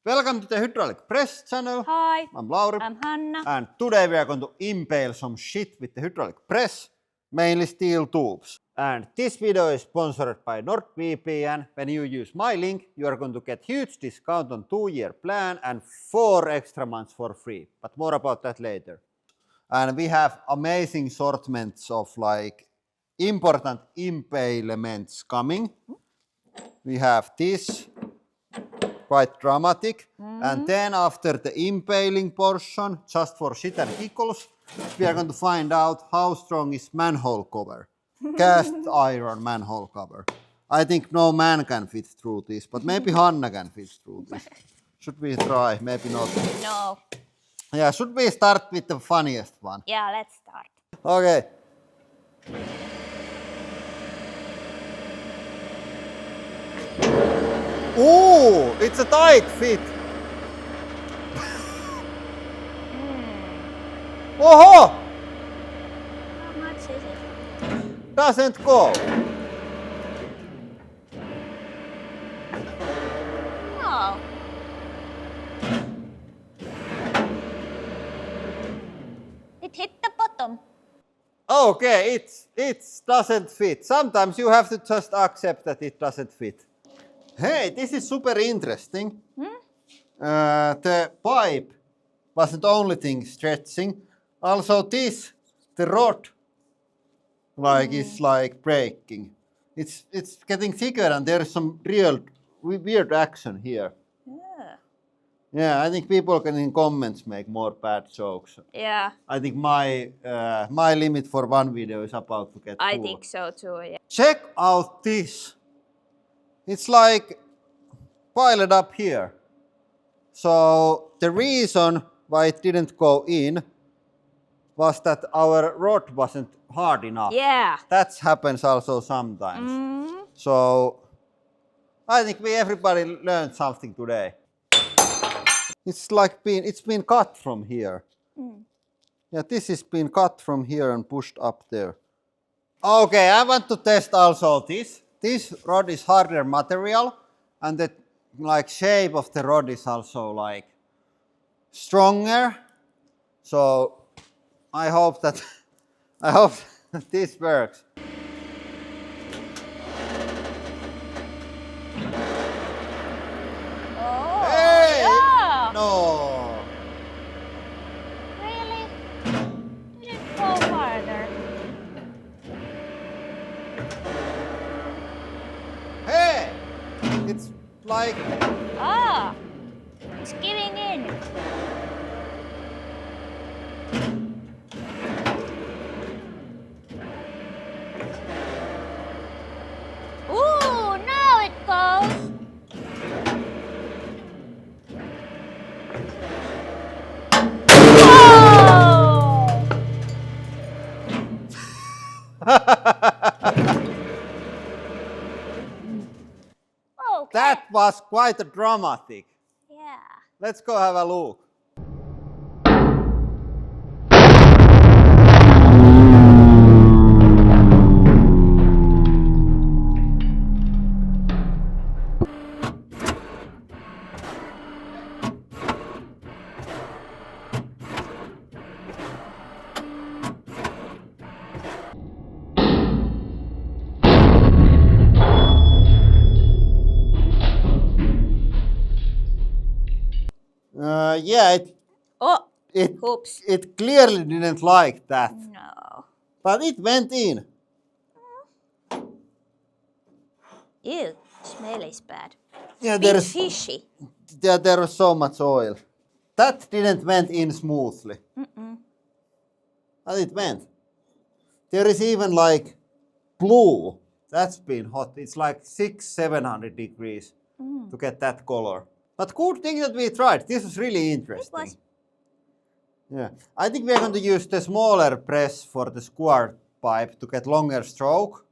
Welcome to the hydraulic press channel. Hi, I'm Lauri. I'm Hanna. And today we are going to impale some shit with the hydraulic press, mainly steel tubes. And this video is sponsored by NordVPN. When you use my link, you are going to get huge discount on 2-year plan and 4 extra months for free. But more about that later. And we have amazing assortments of like important impalements coming. We have this. Quite dramatic. And then after the impaling portion, just for shit and giggles, we are going to find out how strong is manhole cover. Cast iron manhole cover. I think no man can fit through this, but maybe Hanna can fit through this. Should we try? Maybe not. No. Yeah, should we start with the funniest one? Yeah, let's start. Okay. Ooh, it's a tight fit. Oho! How much is it? Doesn't go. Oh. It hit the bottom. Okay, it doesn't fit. Sometimes you have to just accept that it doesn't fit. Hey, this is super interesting. The pipe wasn't the only thing stretching. Also this, the rod, is like breaking. It's getting thicker and there's some real weird action here. Yeah. Yeah, I think people can in comments make more bad jokes. Yeah, I think my my limit for one video is about to get I full. think so too, yeah. Check out this. It's like piled up here. So the reason why it didn't go in was that our rod wasn't hard enough. Yeah. That happens also sometimes. So I think everybody learned something today. It's been cut from here. Yeah, this has been cut from here and pushed up there. Okay, I want to test also this. This rod is harder material and the shape of the rod is also stronger. So I hope that this works. Oh, Hey! yeah. No. Really? Didn't go farther. Hey! It's like Ah, it's giving in. Ooh, now it goes. Oh! Okay. that was quite dramatic. Yeah. Let's go have a look. Yeah, Oh, oops. it clearly didn't like that, No. but it went in. Ew, smell is bad. Yeah, Bit fishy. there was so much oil. That didn't went in smoothly. But it went. There is even blue. That's been hot. It's like 600-700 degrees to get that color. But good thing that we tried. This was really interesting. It was. Yeah, I think we are going to use the smaller press for the square pipe to get longer stroke.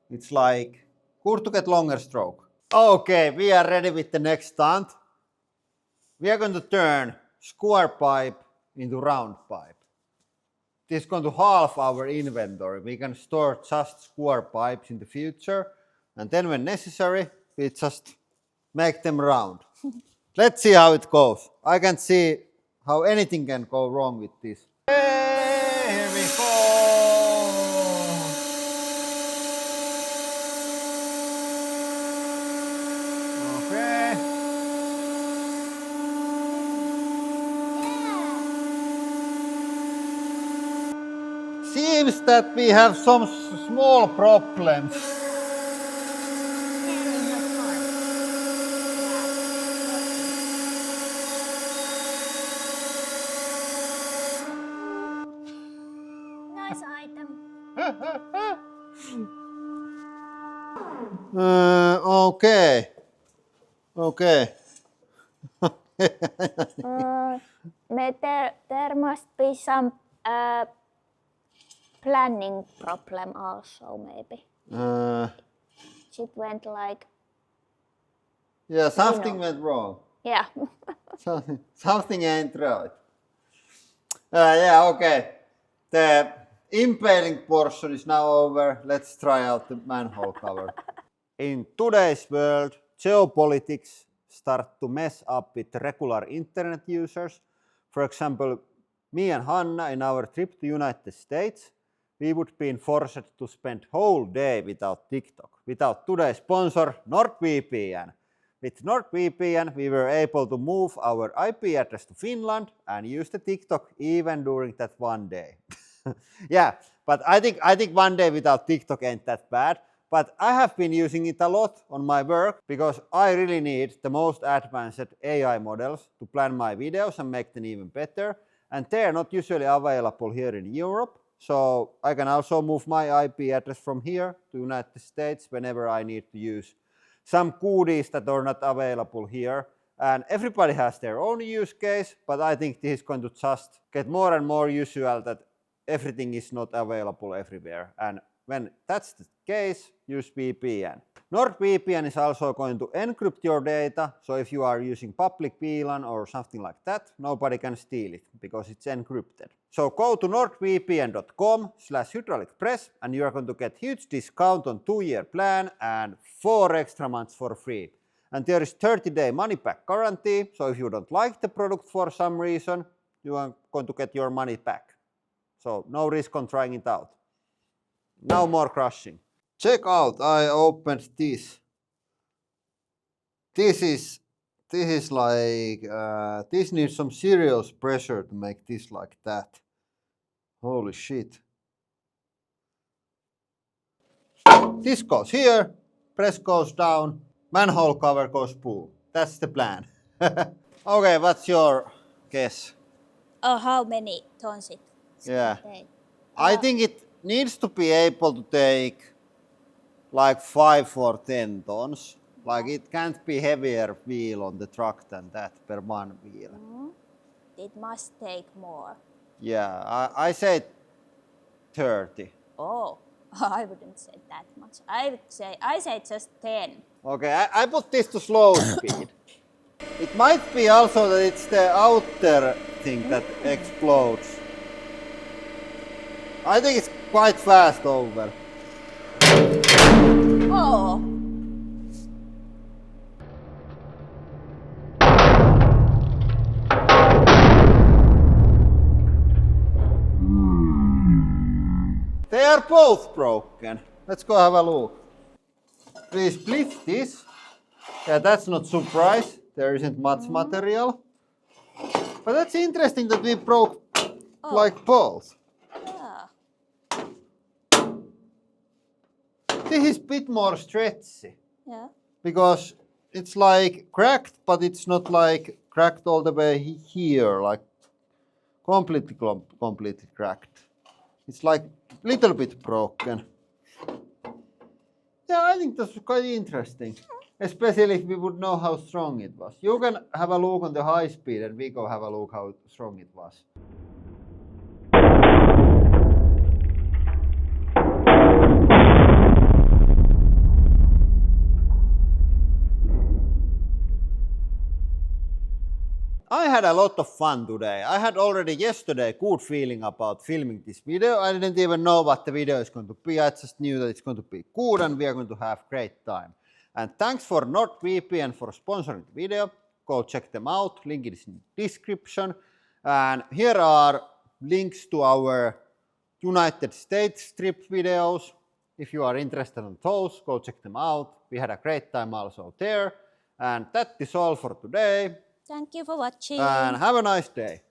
It's good to get longer stroke. Okay, we are ready with the next stunt. We are going to turn square pipe into round pipe. This is going to halve our inventory. We can store just square pipes in the future, and then when necessary, we just make them round. Let's see how it goes. I can see how anything can go wrong with this. Here we go. Okay. Seems that we have some small problems. Nice item. Okay. Okay. There must be some planning problem also, maybe. It went like... Yeah, something went wrong. Yeah. Something ain't right. Yeah, okay. The impaling portion is now over. Let's try out the manhole cover. In today's world, geopolitics start to mess up with regular internet users. For example, me and Hanna in our trip to United States, we would be forced to spend whole day without TikTok, without today's sponsor, NordVPN. With NordVPN, we were able to move our IP address to Finland and use the TikTok even during that one day. Yeah, but I think 1 day without TikTok ain't that bad. But I have been using it a lot on my work because I really need the most advanced AI models to plan my videos and make them even better. And they're not usually available here in Europe. So I can also move my IP address from here to United States whenever I need to use some goodies that are not available here. And everybody has their own use case, but I think this is going to just get more and more usual that everything is not available everywhere. And when that's the case, use VPN. NordVPN is also going to encrypt your data, so if you are using public VLAN or something like that, nobody can steal it because it's encrypted. So go to nordvpn.com/hydraulicpress and you are going to get huge discount on 2-year plan and 4 extra months for free. And there is 30-day money-back guarantee, so if you don't like the product for some reason, you are going to get your money back. So no risk on trying it out. Now more crushing. Check out, I opened this. This is like, this needs some serious pressure to make this like that. Holy shit. This goes here, press goes down, manhole cover goes boom. That's the plan. Okay, what's your guess? Oh, how many tons it Yeah. take? I think it needs to be able to take like 5 or 10 tons. Like it can't be heavier wheel on the truck than that per one wheel. It must take more. Yeah, I said 30. Oh, I wouldn't say that much. I say just 10. Okay, I put this to slow speed. It might be also that it's the outer thing that explodes. I think it's quite fast over. Oh! They are both broken. Let's go have a look. We split this. Yeah, that's not surprise. There isn't much material. But that's interesting that we broke like both. Yeah. This is a bit more stretchy. Yeah. Because it's like cracked, but it's not like cracked all the way here, like completely cracked. It's like a little bit broken. Yeah, I think that's quite interesting. Especially if we would know how strong it was. You can have a look on the high speed and we go have a look how strong it was. I had a lot of fun today. I had already yesterday a good feeling about filming this video. I didn't even know what the video is going to be. I just knew that it's going to be good and we are going to have great time. And thanks for NordVPN for sponsoring the video. go check them out. Link is in the description. And here are links to our United States trip videos. If you are interested in those, go check them out. We had a great time also there. And that is all for today. Thank you for watching. And have a nice day.